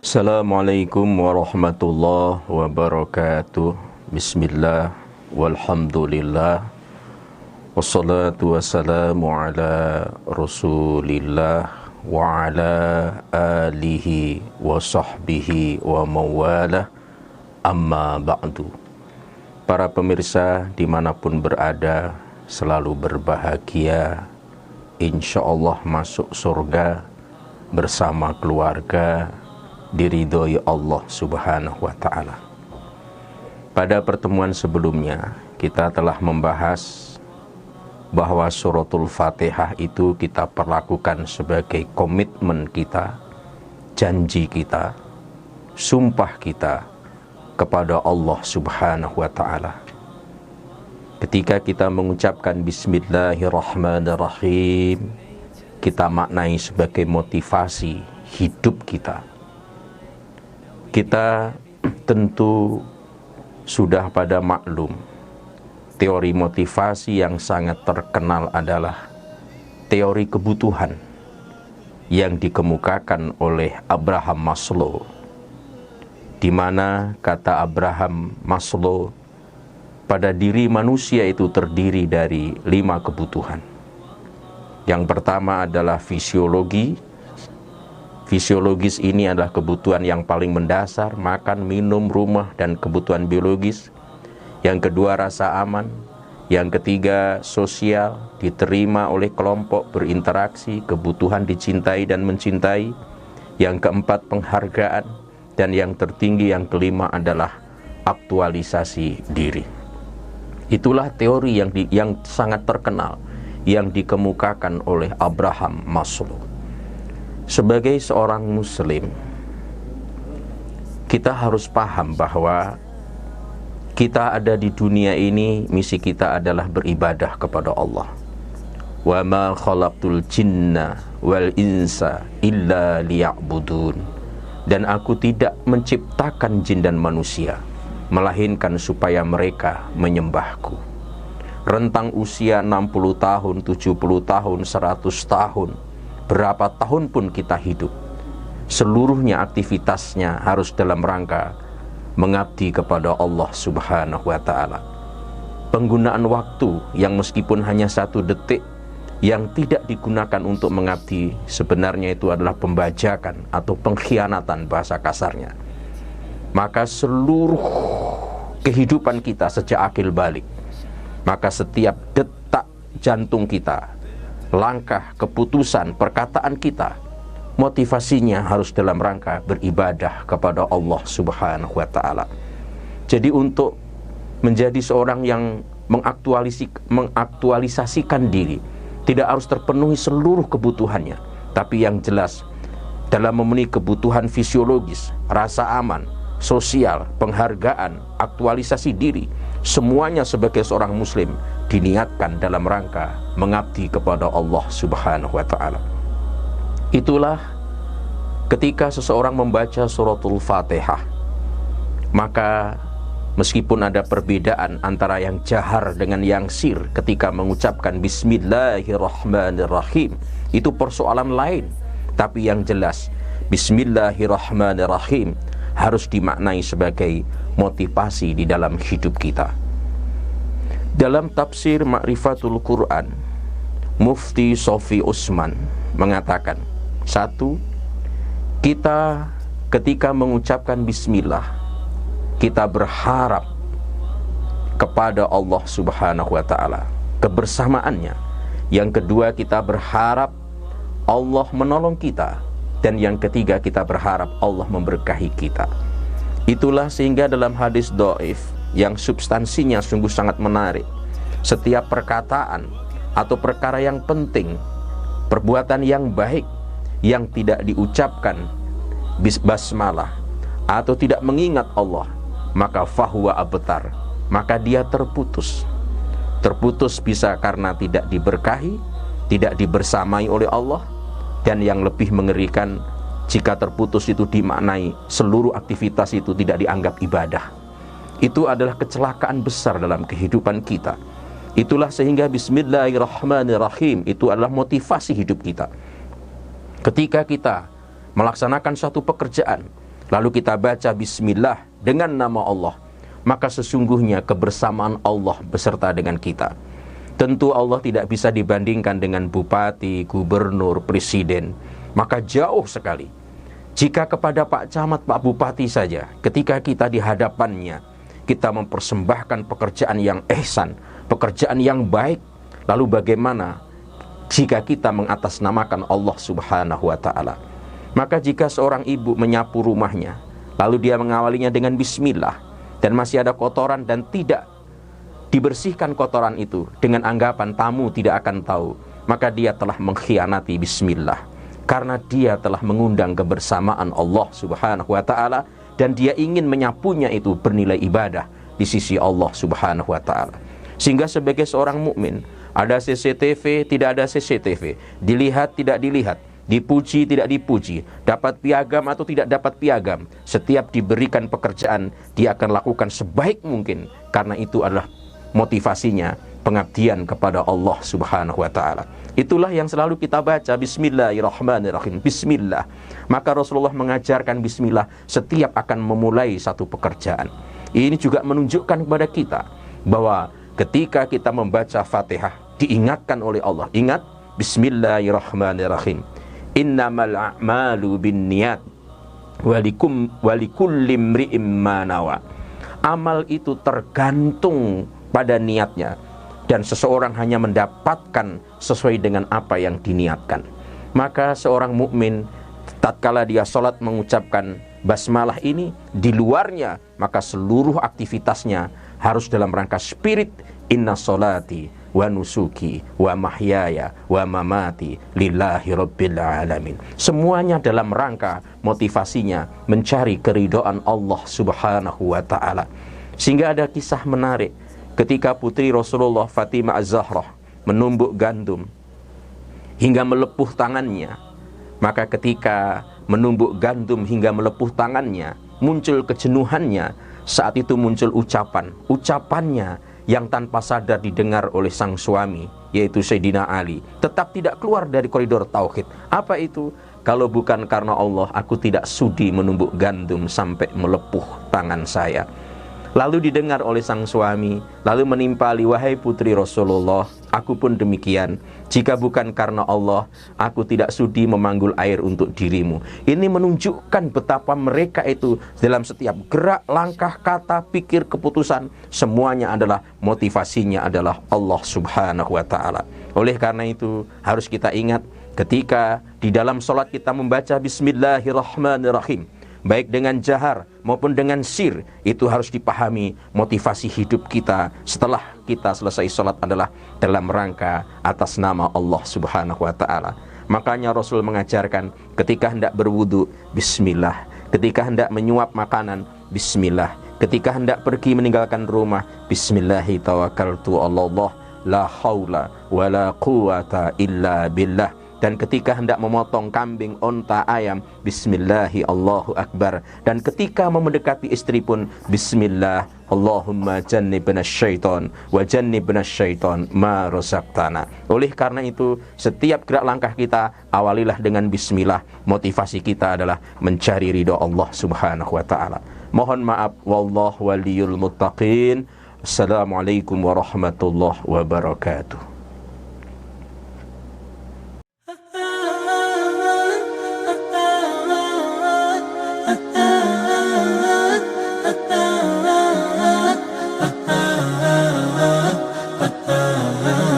Assalamualaikum warahmatullahi wabarakatuh. Bismillah, walhamdulillah, wassalatu wassalamu ala rasulillah wa ala alihi wa sahbihi wa mawalah, amma ba'du. Para pemirsa dimanapun berada, selalu berbahagia, insyaallah masuk surga bersama keluarga, diridhoi Allah Subhanahu wa ta'ala. Pada pertemuan sebelumnya kita telah membahas bahwa suratul Fatihah itu kita perlakukan sebagai komitmen kita, janji kita, sumpah kita kepada Allah Subhanahu wa ta'ala. Ketika kita mengucapkan Bismillahirrahmanirrahim, kita maknai sebagai motivasi hidup kita. Kita tentu sudah pada maklum, teori motivasi yang sangat terkenal adalah teori kebutuhan yang dikemukakan oleh Abraham Maslow, di mana kata Abraham Maslow, pada diri manusia itu terdiri dari 5 kebutuhan. Yang pertama adalah fisiologi. Fisiologis ini adalah kebutuhan yang paling mendasar, makan, minum, rumah, dan kebutuhan biologis. Yang kedua, rasa aman. Yang ketiga, sosial, diterima oleh kelompok, berinteraksi, kebutuhan dicintai dan mencintai. Yang keempat, penghargaan. Dan yang tertinggi, yang kelima adalah aktualisasi diri. Itulah teori yang sangat terkenal yang dikemukakan oleh Abraham Maslow. Sebagai seorang muslim, kita harus paham bahwa kita ada di dunia ini, misi kita adalah beribadah kepada Allah. Wa ma khalaqtul jinna wal insa illa liya'budun. Dan aku tidak menciptakan jin dan manusia, melainkan supaya mereka menyembahku. Rentang usia 60 tahun, 70 tahun, 100 tahun, berapa tahun pun kita hidup, seluruhnya aktivitasnya harus dalam rangka mengabdi kepada Allah Subhanahu wa ta'ala. Penggunaan waktu yang meskipun hanya 1 detik yang tidak digunakan untuk mengabdi, sebenarnya itu adalah pembajakan atau pengkhianatan bahasa kasarnya. Maka seluruh kehidupan kita sejak akil balik, maka setiap detak jantung kita, langkah, keputusan, perkataan kita, motivasinya harus dalam rangka beribadah kepada Allah Subhanahu wa ta'ala. Jadi untuk menjadi seorang yang mengaktualisasikan diri, tidak harus terpenuhi seluruh kebutuhannya, tapi yang jelas dalam memenuhi kebutuhan fisiologis, rasa aman, sosial, penghargaan, aktualisasi diri, semuanya sebagai seorang muslim diniatkan dalam rangka mengabdi kepada Allah Subhanahu wa ta'ala. Itulah ketika seseorang membaca suratul Fatihah, maka meskipun ada perbedaan antara yang jahar dengan yang sir ketika mengucapkan Bismillahirrahmanirrahim, itu persoalan lain. Tapi yang jelas, Bismillahirrahmanirrahim harus dimaknai sebagai motivasi di dalam hidup kita. Dalam tafsir Ma'rifatul Quran, Mufti Sofi Usman mengatakan, 1. Kita ketika mengucapkan bismillah, kita berharap kepada Allah Subhanahu wa ta'ala, kebersamaannya. Yang kedua, kita berharap Allah menolong kita. Dan yang ketiga, kita berharap Allah memberkahi kita. Itulah sehingga dalam hadis dhaif yang substansinya sungguh sangat menarik, setiap perkataan atau perkara yang penting, perbuatan yang baik yang tidak diucapkan basmalah atau tidak mengingat Allah, maka fahuwa abtar, maka dia terputus. Terputus bisa karena tidak diberkahi, tidak dibersamai oleh Allah, dan yang lebih mengerikan, jika terputus itu dimaknai seluruh aktivitas itu tidak dianggap ibadah. Itu adalah kecelakaan besar dalam kehidupan kita. Itulah sehingga Bismillahirrahmanirrahim itu adalah motivasi hidup kita. Ketika kita melaksanakan suatu pekerjaan, lalu kita baca bismillah dengan nama Allah, maka sesungguhnya kebersamaan Allah beserta dengan kita. Tentu Allah tidak bisa dibandingkan dengan bupati, gubernur, presiden, maka jauh sekali. Jika kepada Pak Camat, Pak Bupati saja, ketika kita di hadapannya, kita mempersembahkan pekerjaan yang ihsan, pekerjaan yang baik, lalu bagaimana jika kita mengatasnamakan Allah Subhanahu wa ta'ala? Maka jika seorang ibu menyapu rumahnya, lalu dia mengawalinya dengan bismillah, dan masih ada kotoran dan tidak dibersihkan kotoran itu dengan anggapan tamu tidak akan tahu, maka dia telah mengkhianati bismillah. Karena dia telah mengundang kebersamaan Allah Subhanahu wa ta'ala, dan dia ingin menyapunya itu bernilai ibadah di sisi Allah Subhanahu wa ta'ala. Sehingga sebagai seorang mukmin, ada CCTV, tidak ada CCTV, dilihat, tidak dilihat, dipuji, tidak dipuji, dapat piagam atau tidak dapat piagam, setiap diberikan pekerjaan, dia akan lakukan sebaik mungkin, karena itu adalah motivasinya pengabdian kepada Allah Subhanahu wa ta'ala. Itulah yang selalu kita baca, bismillahirrahmanirrahim, bismillah. Maka Rasulullah mengajarkan bismillah setiap akan memulai satu pekerjaan. Ini juga menunjukkan kepada kita bahwa ketika kita membaca Fatihah, diingatkan oleh Allah, ingat bismillahirrahmanirrahim, innamal a'malu binniyat walikulli imri'im ma nawa. Amal itu tergantung pada niatnya, dan seseorang hanya mendapatkan sesuai dengan apa yang diniatkan. Maka seorang mukmin tatkala dia salat mengucapkan basmalah ini, di luarnya maka seluruh aktivitasnya harus dalam rangka spirit inna sholati wa nusuki wa mahyaya wa mamati lillahi rabbil alamin. Semuanya dalam rangka motivasinya mencari keridhaan Allah Subhanahu wa ta'ala. Sehingga ada kisah menarik ketika putri Rasulullah Fatimah Az-Zahra menumbuk gandum hingga melepuh tangannya. Maka ketika menumbuk gandum hingga melepuh tangannya, muncul kejenuhannya. Saat itu muncul ucapannya yang tanpa sadar didengar oleh sang suami, yaitu Sayyidina Ali, tetap tidak keluar dari koridor tauhid. Apa itu? Kalau bukan karena Allah, aku tidak sudi menumbuk gandum sampai melepuh tangan saya. Lalu didengar oleh sang suami, lalu menimpali, wahai putri Rasulullah, aku pun demikian. Jika bukan karena Allah, aku tidak sudi memanggul air untuk dirimu. Ini menunjukkan betapa mereka itu dalam setiap gerak, langkah, kata, pikir, keputusan, semuanya adalah motivasinya adalah Allah Subhanahu wa ta'ala. Oleh karena itu harus kita ingat ketika di dalam sholat kita membaca bismillahirrahmanirrahim, baik dengan jahar maupun dengan sir, itu harus dipahami motivasi hidup kita setelah kita selesai sholat adalah dalam rangka atas nama Allah Subhanahu wa ta'ala. Makanya Rasul mengajarkan ketika hendak berwudu, bismillah. Ketika hendak menyuap makanan, bismillah. Ketika hendak pergi meninggalkan rumah, bismillahi tawakkaltu Allah, la haula wa la quwata illa billah. Dan ketika hendak memotong kambing, onta, ayam, bismillahi Allahu akbar. Dan ketika mendekati istri pun bismillah, Allahumma jannibna syaitan wa jannibna syaitan ma razaqtana. Oleh karena itu setiap gerak langkah kita awalilah dengan bismillah. Motivasi kita adalah mencari ridha Allah Subhanahu wa ta'ala. Mohon maaf, wallahu waliyul muttaqin. Assalamualaikum warahmatullahi wabarakatuh. ah, ah, ah, ah.